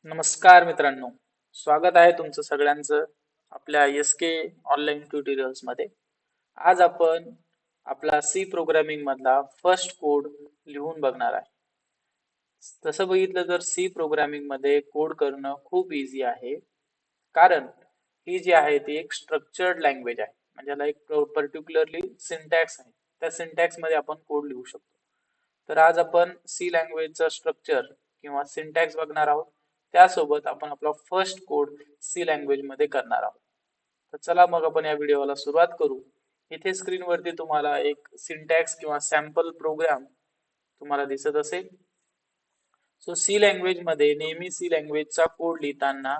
नमस्कार मित्रांनो, स्वागत आहे तुमचं सगळ्यांचं आपल्या एस के ऑनलाईन ट्युटोरियल्स मध्ये. आज आपण आपला सी प्रोग्रामिंग मधला फर्स्ट कोड लिहून बघणार आहे. तसं बघितलं तर सी प्रोग्रामिंग मध्ये कोड करणं खूप इझी आहे, कारण ही जी आहे ती एक स्ट्रक्चर्ड लँग्वेज आहे. म्हणजे याला एक पर्टिक्युलरली सिंटॅक्स आहे. त्या सिंटॅक्स मध्ये आपण कोड लिहू शकतो. तर आज आपण सी लँग्वेजचा स्ट्रक्चर किंवा सिंटॅक्स बघणार आहोत. त्यासोबत आपण आपला फर्स्ट कोड सी लँग्वेज मध्ये करणार आहोत. तर चला मग आपण या व्हिडिओला सुरुवात करू. इथे स्क्रीनवरती तुम्हाला एक सिंटॅक्स किंवा सॅम्पल प्रोग्राम तुम्हाला दिसत असेल. सो सी लँग्वेज मध्ये नेहमी सी लँग्वेजचा कोड लिहिताना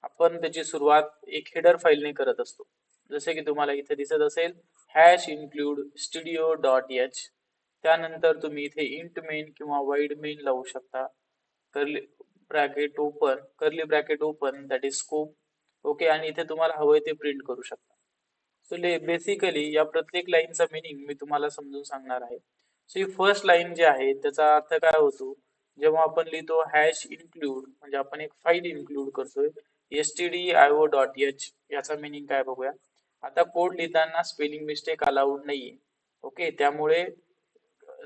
आपण त्याची सुरुवात एक हेडर फाईलने करत असतो. जसे की तुम्हाला इथे दिसत असेल hash include studio dot H. त्यानंतर तुम्ही इथे इंट मेन किंवा वाईड मेन लावू शकता. Curly bracket open that is scope. Okay, आणि इथे तुम्हाला हवंय ते प्रिंट करू शकता. सो बेसिकली या प्रत्येक लाईनचा मिनिंग मी तुम्हाला समजून सांगणार आहे. सो ही फर्स्ट लाईन जी आहे त्याचा अर्थ काय होतो, जेव्हा आपण लिहितो हॅश इन्क्लूड म्हणजे आपण एक फाईल इन्क्लूड करतोय. stdio डॉट एच याचा मिनिंग काय बघूया. आता कोड लिहिताना स्पेलिंग मिस्टेक अलाउड नाहीये. ओके, त्यामुळे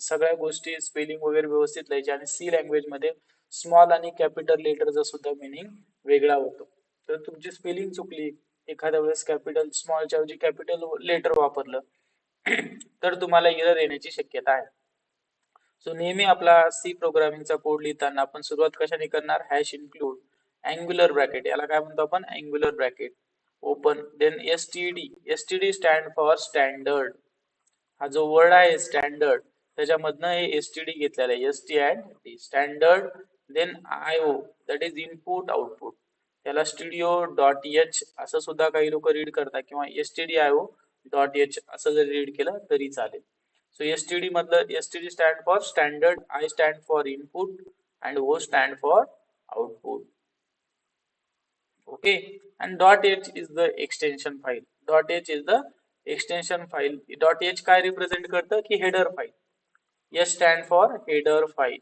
सगळ्या गोष्टी स्पेलिंग वगैरे व्यवस्थित लिहायची. आणि सी लँग्वेज मध्ये स्मॉल आणि कॅपिटल लेटरचा सुद्धा मिनिंग वेगळा होतो. तर तुमची स्पेलिंग चुकली, एखाद्या वेळेस कॅपिटल स्मॉलच्या ऐवजी कॅपिटल लेटर वापरलं तर तुम्हाला एरर येण्याची शक्यता आहे. सो नेहमी आपला सी प्रोग्रामिंगचा कोड लिहिताना आपण सुरुवात कशाने करणार, हॅश इन्क्लूड अँग्युलर ब्रॅकेट, याला काय म्हणतो आपण, angular bracket open, then STD stand for standard. हा जो वर्ड आहे स्टँडर्ड त्याच्यामधनं हे एसटीडी घेतलेलं आहे, S T and T standard. Then I O that is input output, त्याला स्टुडिओ डॉट एच असं सुद्धा काही लोक रीड करतात, किंवा stdio डॉट एच असं जर रीड केलं तरी चालेल. सो एसटीडी मधलं STD stand for standard, I stand for input and O stand for output. Okay, and dot h is the extension file. Dot h is the extension file. Dot h काय represent करतं की header file. S stand for header file.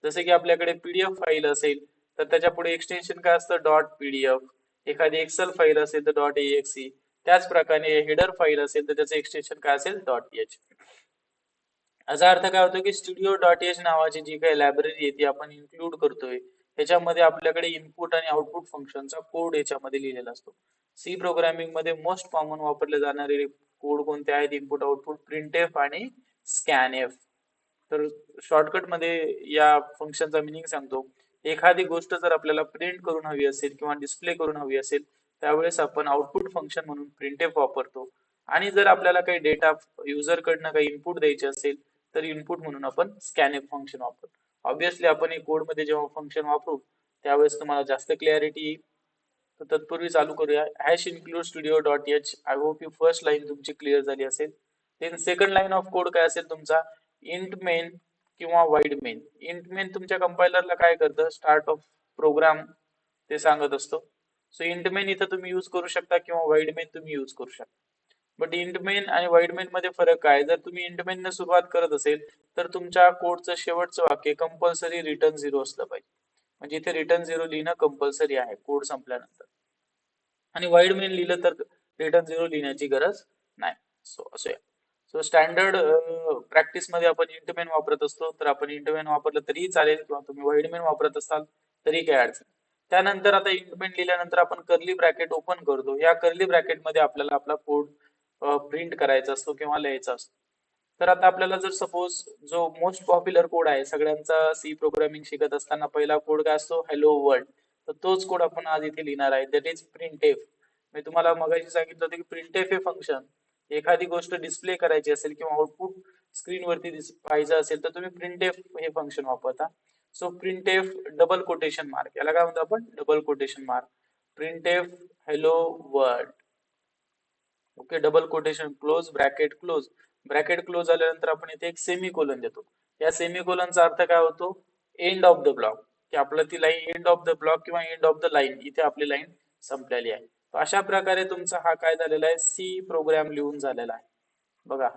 जसे की आपल्याकडे PDF file असेल तर त्याच्या पुढे एक्सटेन्शन काय असतं, डॉट पीडीएफ. एखादी एक्सेल फाईल असेल तर डॉट exe. त्याच प्रकारे हेडर फाईल असेल तर त्याचं एक्सटेन्शन काय असेल, डॉट एच. याचा अर्थ काय होतो की स्टुडिओ डॉट एच नावाची जी काही लायब्ररी आहे ती आपण इन्क्लूड करतोय. याच्यामध्ये आपल्याकडे इनपुट आणि आउटपुट फंक्शनचा कोड याच्यामध्ये लिहिलेला असतो. सी प्रोग्रामिंग मध्ये मोस्ट कॉमन वापरले जाणारे कोड कोणते आहेत, इनपुट आउटपुट, प्रिंटएफ आणि स्कॅनएफ. तर शॉर्टकट मध्ये या फंक्शनचा मिनिंग सांगतो. एखादी गोष्ट जर आपल्याला प्रिंट करून हवी असेल किंवा डिस्प्ले करून हवी असेल त्यावेळेस आपण आउटपुट फंक्शन म्हणून प्रिंटएफ वापरतो. आणि जर आपल्याला काही डेटा युजर कडनं काही इनपुट द्यायचे असेल तर इनपुट म्हणून आपण स्कॅनएफ फंक्शन वापरतो. ऑब्विसली आपण हे कोड मध्ये जेव्हा फंक्शन वापरू त्यावेळेस तुम्हाला जास्त क्लॅरिटी येईल. तर तत्पूर्वी चालू करूया. Hash include studio dot H. I hope ही फर्स्ट लाईन तुमची क्लिअर झाली असेल. Then second line of code काय असेल तुमचा, इंट मेन किंवा वाईड मेन. इंट मेन तुमच्या कंपायलरला काय करतं, स्टार्ट ऑफ प्रोग्राम ते सांगत असतो. सो इंट मेन इथं तुम्ही यूज करू शकता किंवा वाईड मेन तुम्ही यूज करू शकता. बट इंट मेन आणि वाईड मेन मध्ये फरक काय, जर तुम्ही इंट मेन ने सुरुवात करत असेल तर तुमच्या कोडचं शेवटचं वाक्य कंपल्सरी रिटर्न झिरो असलं पाहिजे. म्हणजे इथे रिटर्न झिरो लिहिणं कंपल्सरी आहे कोड संपल्यानंतर. आणि वाईड मेन लिहिलं तर रिटर्न झिरो लिहिण्याची गरज नाही. सो असं आहे. सो स्टँडर्ड प्रॅक्टिस मध्ये आपण इंट मेन वापरत असतो, तर आपण इंट मेन वापरलं तरीही चालेल किंवा तुम्ही वाईड मेन वापरत असाल तरी काही अडचण. त्यानंतर आता इंट मेन लिहिल्यानंतर आपण कर्ली ब्रॅकेट ओपन करतो. या कर्ली ब्रॅकेट मध्ये आपल्याला आपला कोड प्रिंट करायचा असतो किंवा लिहायचा असतो. तर आता आपल्याला जर सपोज जो मोस्ट पॉप्युलर कोड आहे सगळ्यांचा सी प्रोग्रामिंग शिकत असताना पहिला कोड काय असतो, हॅलो वर्ल्ड. तर तोच कोड आपण आज इथे लिहिणार आहे, दॅट इज प्रिंटएफ. मी तुम्हाला मगाशी सांगितलं होतं की प्रिंटएफ हे फंक्शन एखादी गोष्ट डिस्प्ले करायची असेल किंवा आउटपुट स्क्रीनवरती पाहिजे असेल तर तुम्ही प्रिंटएफ हे फंक्शन वापरता. So printf double quotation mark, याला काय म्हणतो आपण, double quotation mark. Printf hello world. Okay, double quotation close bracket close. Bracket close झाल्यानंतर आपण इथे एक सेमी कोलन देतो. या सेमी कोलनचा अर्थ काय होतो, एंड ऑफ द ब्लॉक, की आपलं ती line end of the block किंवा एंड ऑफ द लाईन, इथे आपली लाईन संपलेली आहे. अशा प्रकारे तुमचा हा काय झालेला आहे, सी प्रोग्राम लिहून झालेला आहे. बघा,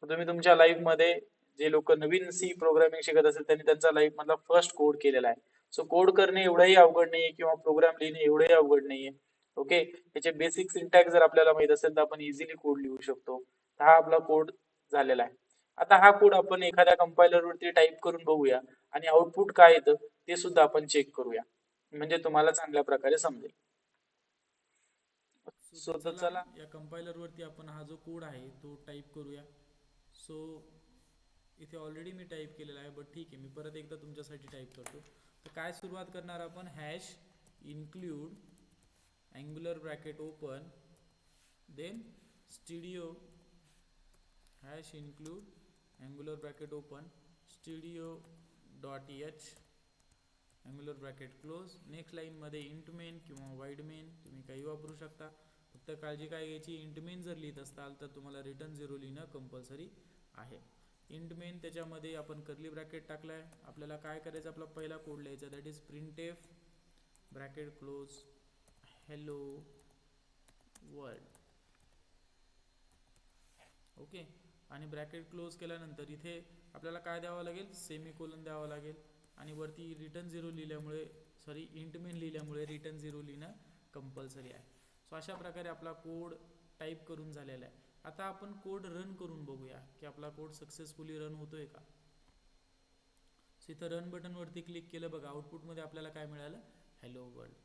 तुम्ही तुमच्या लाईफ मध्ये जे लोक नवीन सी प्रोग्रामिंग शिकत असेल त्यांनी त्यांचा लाईफ मधला फर्स्ट कोड केलेला आहे. सो कोड करणे एवढंही अवघड नाहीये किंवा प्रोग्राम लिहिणे एवढंही अवघड नाहीये. ओके, त्याचे बेसिक सिंटॅक्स जर आपल्याला माहित असेल तर आपण इझिली कोड लिहू शकतो. हा आपला कोड झालेला आहे. आता हा कोड आपण एखाद्या कंपायलर वरती टाईप करून बघूया आणि आउटपुट काय येतं ते सुद्धा आपण चेक करूया, म्हणजे तुम्हाला चांगल्या प्रकारे समजेल. तर सो तर चला चला या कंपायलरवरती आपण हा जो कोड आहे तो टाईप करूया. सो इथे ऑलरेडी मी टाईप केलेला आहे, बट ठीक आहे, मी परत एकदा तुमच्यासाठी टाईप करतो. तर काय सुरुवात करणार आपण, hash include angular bracket open, then studio, hash include angular bracket open studio dot H angular bracket close. Next लाईनमध्ये इंट मेन किंवा वाईड मेन तुम्ही काही वापरू शकता. फक्त काळजी काय घ्यायची, इंट मेन जर लिहित असाल तर तुम्हाला रिटर्न 0 लिहिणं कंपल्सरी आहे. इंट मेन त्याच्यामध्ये आपण कर्ली ब्रॅकेट टाकलाय. आपल्याला काय करायचं, आपला पहिला कोड लिहायचा, that is printf bracket close hello world. Okay, आणि ब्रॅकेट क्लोज केल्यानंतर इथे आपल्याला काय द्यावं लागेल, सेमीकोलन द्यावं लागेल. आणि वरती रिटर्न 0 लिहिल्यामुळे, सॉरी इंट मेन लिहिल्यामुळे रिटर्न 0 लिहिणं कंपल्सरी आहे. सो अशा प्रकारे आपला कोड टाईप करून झालेला आहे. आता आपण कोड रन करून बघूया की आपला कोड सक्सेसफुली रन होतोय का. सो इथं रन बटन वरती क्लिक केलं, बघा आउटपुटमध्ये आपल्याला काय मिळालं, हॅलो वर्ल्ड.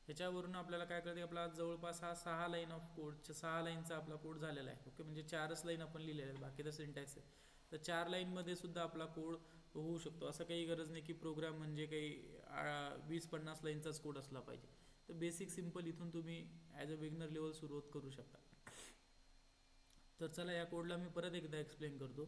ह्याच्यावरून आपल्याला काय कळते, आपला जवळपास हा 6 लाईन ऑफ कोड, 6 लाईनचा आपला कोड झालेला आहे. ओके, म्हणजे 4च लाईन आपण लिहिलेल्या आहेत, बाकी तर सिंटॅक्स आहे. तर 4 लाईनमध्ये सुद्धा आपला कोड होऊ शकतो. असं काही गरज नाही की प्रोग्राम म्हणजे काही 20-50 लाईनचाच कोड असला पाहिजे. तर बेसिक सिम्पल इथून तुम्ही ॲज अ बिगनर लेवल सुरुवात करू शकता. तर चला या कोडला मी परत एकदा एक्सप्लेन करतो.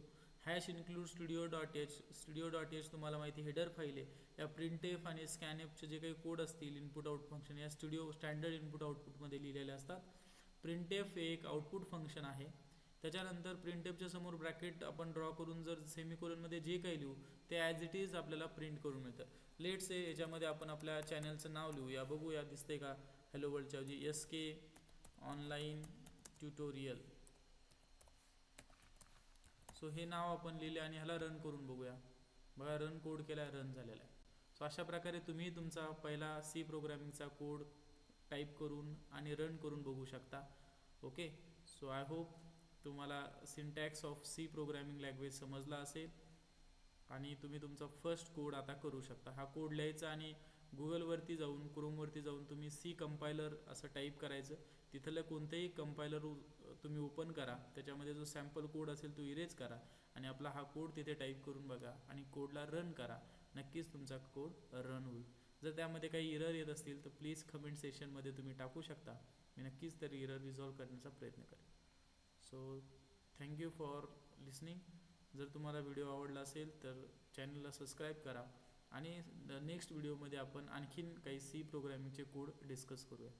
Hash include studio dot H, studio dot H तुम्हाला माहिती हेडर फाईल आहे. या प्रिंटएफ आणि स्कॅनएफचे जे काही कोड असतील इनपुट आउट फंक्शन, या स्टुडिओ स्टँडर्ड इनपुट आउटपुटमध्ये लिहिलेले असतात. प्रिंटएफ हे एक आउटपुट फंक्शन आहे. त्याच्यानंतर प्रिंटएफच्या समोर ब्रॅकेट आपण ड्रॉ करून जर सेमीकोलनमध्ये जे काही लिहू ते ॲज इट इज आपल्याला प्रिंट करून मिळतं. लेट्स से याच्यामध्ये आपण आपल्या चॅनलचं नाव लिहूया, बघूया दिसते का, हॅलो वर्ल्डच्या ऐवजी SK ऑनलाईन ट्युटोरियल. सो हे नाव आपण लिहिले आणि ह्याला रन करून बघूया. बघा रन कोड केला, रन झालेला आहे. सो अशा प्रकारे तुम्ही तुमचा पहिला सी प्रोग्रामिंगचा कोड टाईप करून आणि रन करून बघू शकता. ओके, सो आय होप तुम्हाला syntax of C programming language समजला असेल आणि तुम्ही तुमचा फर्स्ट कोड आता करू शकता. हा कोड लिहायचा आणि गुगलवरती जाऊन, क्रोमवरती जाऊन तुम्ही सी कंपायलर असं टाईप करायचं. तिथलं कोणतंही कंपायलर तुम्ही ओपन करा, त्याच्यामध्ये जो सॅम्पल कोड असेल तो इरेज करा आणि आपला हा कोड तिथे टाईप करून बघा आणि कोडला रन करा. नक्कीच तुमचा कोड रन होईल. जर त्यामध्ये काही इरर येत असतील तर प्लीज कमेंट सेक्शनमध्ये तुम्ही टाकू शकता. मी नक्कीच तर इरर रिझॉल्व करण्याचा प्रयत्न करेन. So thank you for listening. जर तुम्हाला व्हिडिओ आवडला असेल तर चॅनलला सबस्क्राईब करा आणि नेक्स्ट व्हिडिओमध्ये आपण आणखीन काही सी प्रोग्रामिंगचे कोड डिस्कस करूया.